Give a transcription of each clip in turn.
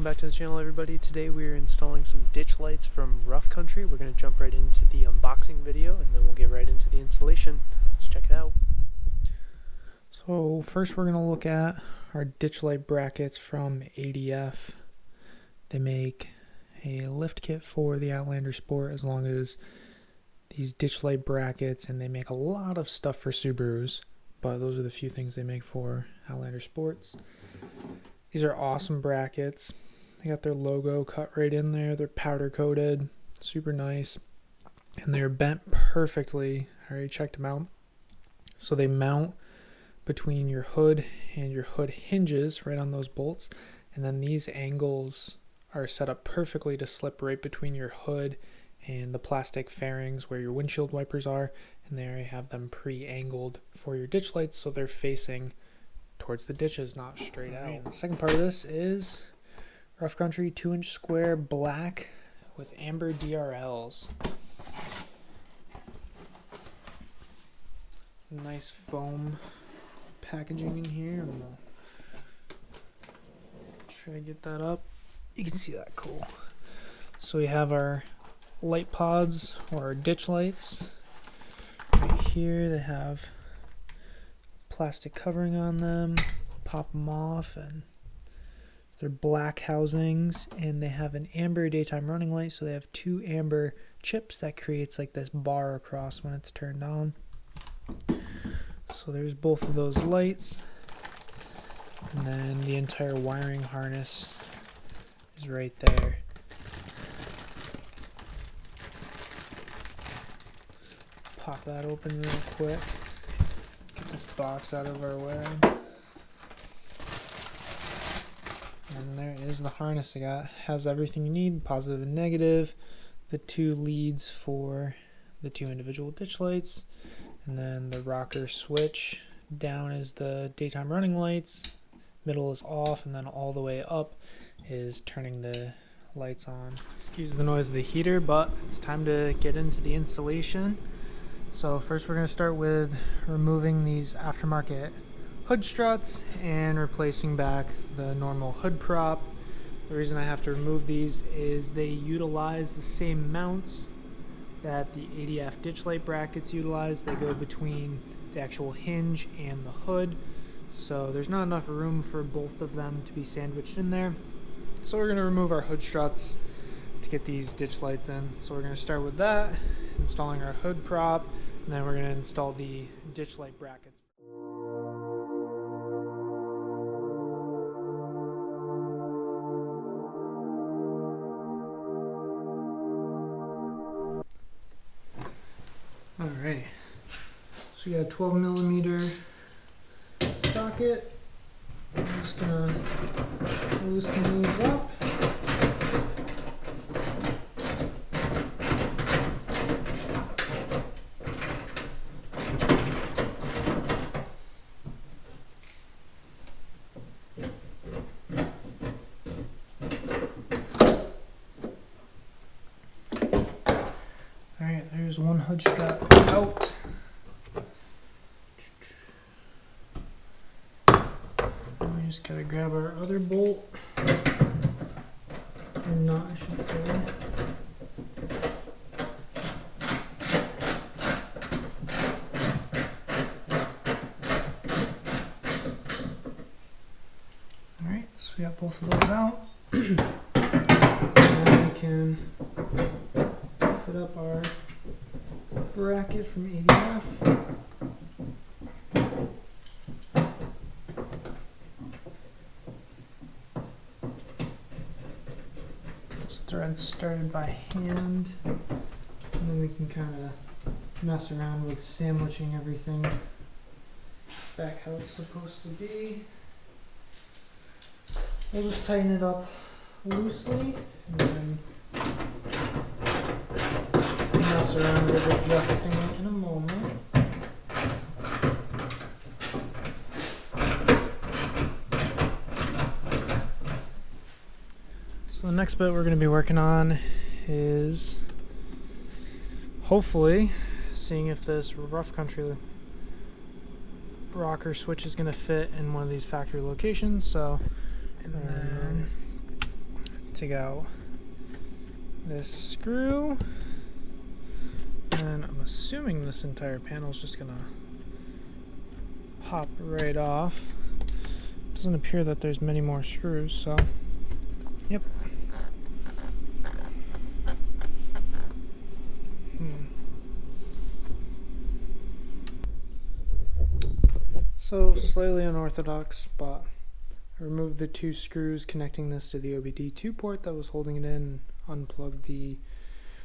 back to the channel, everybody. Today we are installing some ditch lights from Rough Country. We're going to jump right into the unboxing video and then we'll get right into the installation. Let's check it out. So first we're going to look at our ditch light brackets from ADF. They make a lift kit for the Outlander Sport as long as these ditch light brackets, and they make a lot of stuff for Subarus, but those are the few things they make for Outlander Sports. These are awesome brackets. They got their logo cut right in there. They're powder coated, super nice, and they're bent perfectly. I already checked them out. So they mount between your hood and your hood hinges right on those bolts, and then these angles are set up perfectly to slip right between your hood and the plastic fairings where your windshield wipers are, and they already have them pre-angled for your ditch lights so they're facing towards the ditches, not straight out. The second part of this is Rough Country 2-inch square black with Amber DRLs. Nice foam packaging in here. I'm gonna try to get that up. You can see that cool. So we have our light pods, or our ditch lights. Right here they have plastic covering on them. Pop them off, and they're black housings, and they have an amber daytime running light, so they have two amber chips that creates like this bar across when it's turned on. So there's both of those lights, and then the entire wiring harness is right there. Pop that open real quick. Get this box out of our way. And there is the harness. It has everything you need, positive and negative, the two leads for the two individual ditch lights, and then the rocker switch. Down is the daytime running lights, middle is off, and then all the way up is turning the lights on. Excuse the noise of the heater, but it's time to get into the installation. So first we're going to start with removing these aftermarket hood struts and replacing back the normal hood prop. The reason I have to remove these is they utilize the same mounts that the ADF ditch light brackets utilize. They go between the actual hinge and the hood, so there's not enough room for both of them to be sandwiched in there. So we're going to remove our hood struts to get these ditch lights in. So we're going to start with that, installing our hood prop, and then we're going to install the ditch light brackets. Alright, so we got a 12mm socket. I'm just going to loosen these up. Alright, there's one hood strap out. We just gotta grab our other bolt, or nut I should say. Alright, so we got both of those out. Now we can fit up our bracket from ADF. Those threads started by hand, and then we can kind of mess around with sandwiching everything back how it's supposed to be. We'll just tighten it up loosely and then mess around with adjusting it in a moment. So the next bit we're going to be working on is hopefully seeing if this Rough Country rocker switch is going to fit in one of these factory locations. So, and then take out this screw, and I'm assuming this entire panel is just gonna pop right off. Doesn't appear that there's many more screws, so yep. So slightly unorthodox, but I removed the 2 screws connecting this to the OBD2 port that was holding it in, unplugged the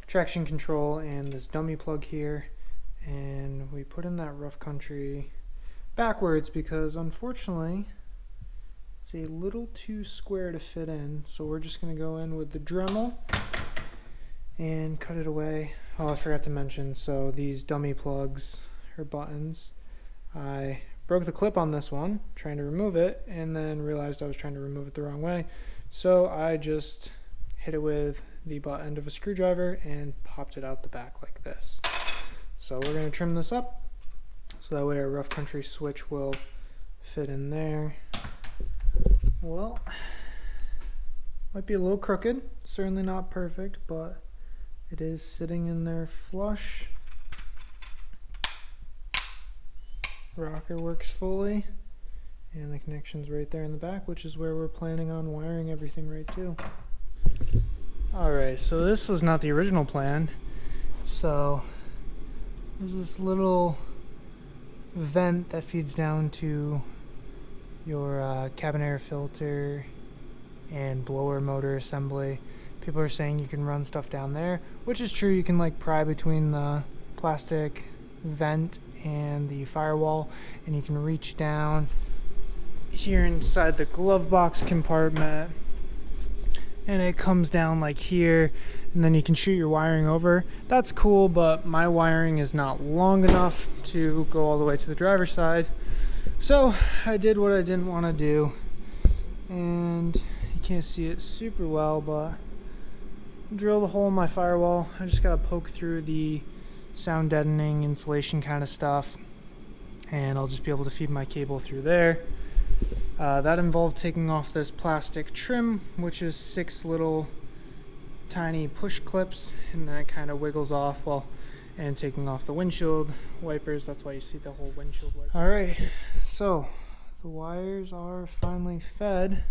traction control and this dummy plug here, and we put in that rough country backwards because unfortunately it's a little too square to fit in. So we're just going to go in with the Dremel and cut it away. Oh, I forgot to mention, so these dummy plugs or buttons, I broke the clip on this one trying to remove it, and then realized I was trying to remove it the wrong way, so I just hit it with the butt end of a screwdriver and popped it out the back like this. So we're going to trim this up so that way our rough country switch will fit in there. Well, might be a little crooked, certainly not perfect, but it is sitting in there flush. Rocker works fully, and the connection's right there in the back, which is where we're planning on wiring everything right to. Alright, so this was not the original plan. So there's this little vent that feeds down to your cabin air filter and blower motor assembly. People are saying you can run stuff down there, which is true. You can like pry between the plastic vent and the firewall, and you can reach down here inside the glove box compartment, and it comes down like here, and then you can shoot your wiring over. That's cool, but my wiring is not long enough to go all the way to the driver's side, so I did what I didn't want to do, and you can't see it super well, but drilled a hole in my firewall. I just gotta poke through the sound deadening insulation kind of stuff, and I'll just be able to feed my cable through there. That involved taking off this plastic trim, which is 6 little tiny push clips, and then it kind of wiggles off, and taking off the windshield wipers. That's why you see the whole windshield wiper. Alright, so the wires are finally fed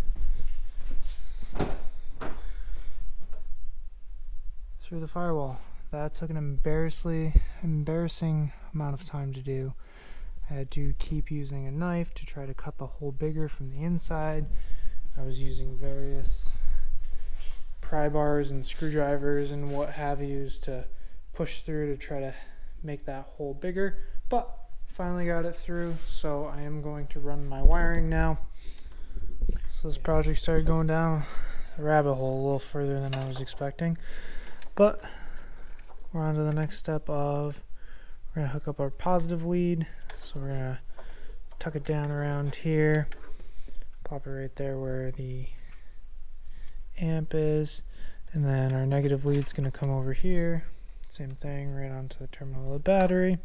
through the firewall. That took an embarrassing amount of time to do. I had to keep using a knife to try to cut the hole bigger from the inside. I was using various pry bars and screwdrivers and what have yous to push through to try to make that hole bigger, but finally got it through. So I am going to run my wiring now. So this project started going down the rabbit hole a little further than I was expecting, but we're on to the next step of we're going to hook up our positive lead. So we're going to tuck it down around here, pop it right there where the amp is, and then our negative lead's going to come over here. Same thing, right onto the terminal of the battery.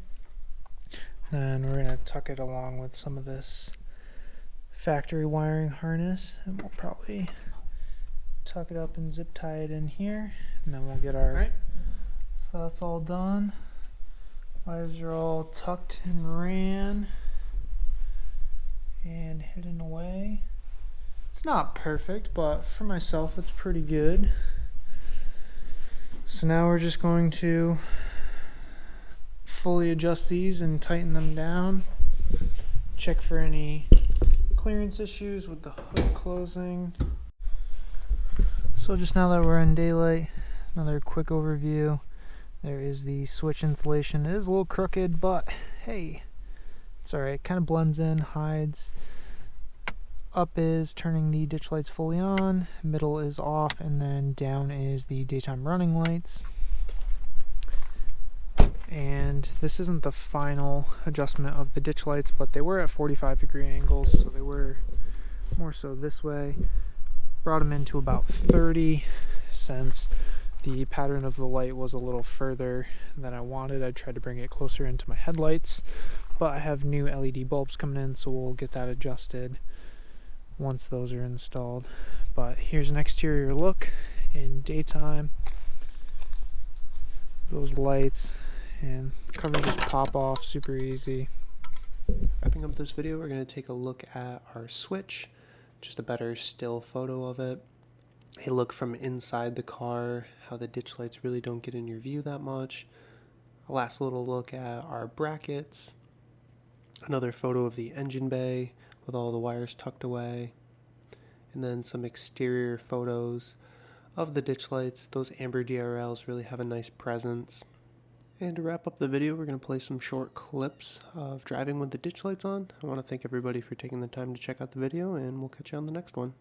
Then we're going to tuck it along with some of this factory wiring harness, and we'll probably tuck it up and zip tie it in here, and then we'll get our... So that's all done. Wires are all tucked and ran and hidden away. It's not perfect, but for myself it's pretty good. So now we're just going to fully adjust these and tighten them down. Check for any clearance issues with the hood closing. So just now that we're in daylight, another quick overview. There is the switch insulation. It is a little crooked, but hey, it's alright. Kind of blends in, hides. Up is turning the ditch lights fully on, middle is off, and then down is the daytime running lights. And this isn't the final adjustment of the ditch lights, but they were at 45-degree angles, so they were more so this way. Brought them into about 30 since the pattern of the light was a little further than I wanted. I tried to bring it closer into my headlights, but I have new LED bulbs coming in, so we'll get that adjusted once those are installed. But here's an exterior look in daytime. Those lights and covers just pop off super easy. Wrapping up this video, we're going to take a look at our switch, just a better still photo of it. A look from inside the car, how the ditch lights really don't get in your view that much. A last little look at our brackets. Another photo of the engine bay with all the wires tucked away. And then some exterior photos of the ditch lights. Those Amber DRLs really have a nice presence. And to wrap up the video, we're going to play some short clips of driving with the ditch lights on. I want to thank everybody for taking the time to check out the video, and we'll catch you on the next one.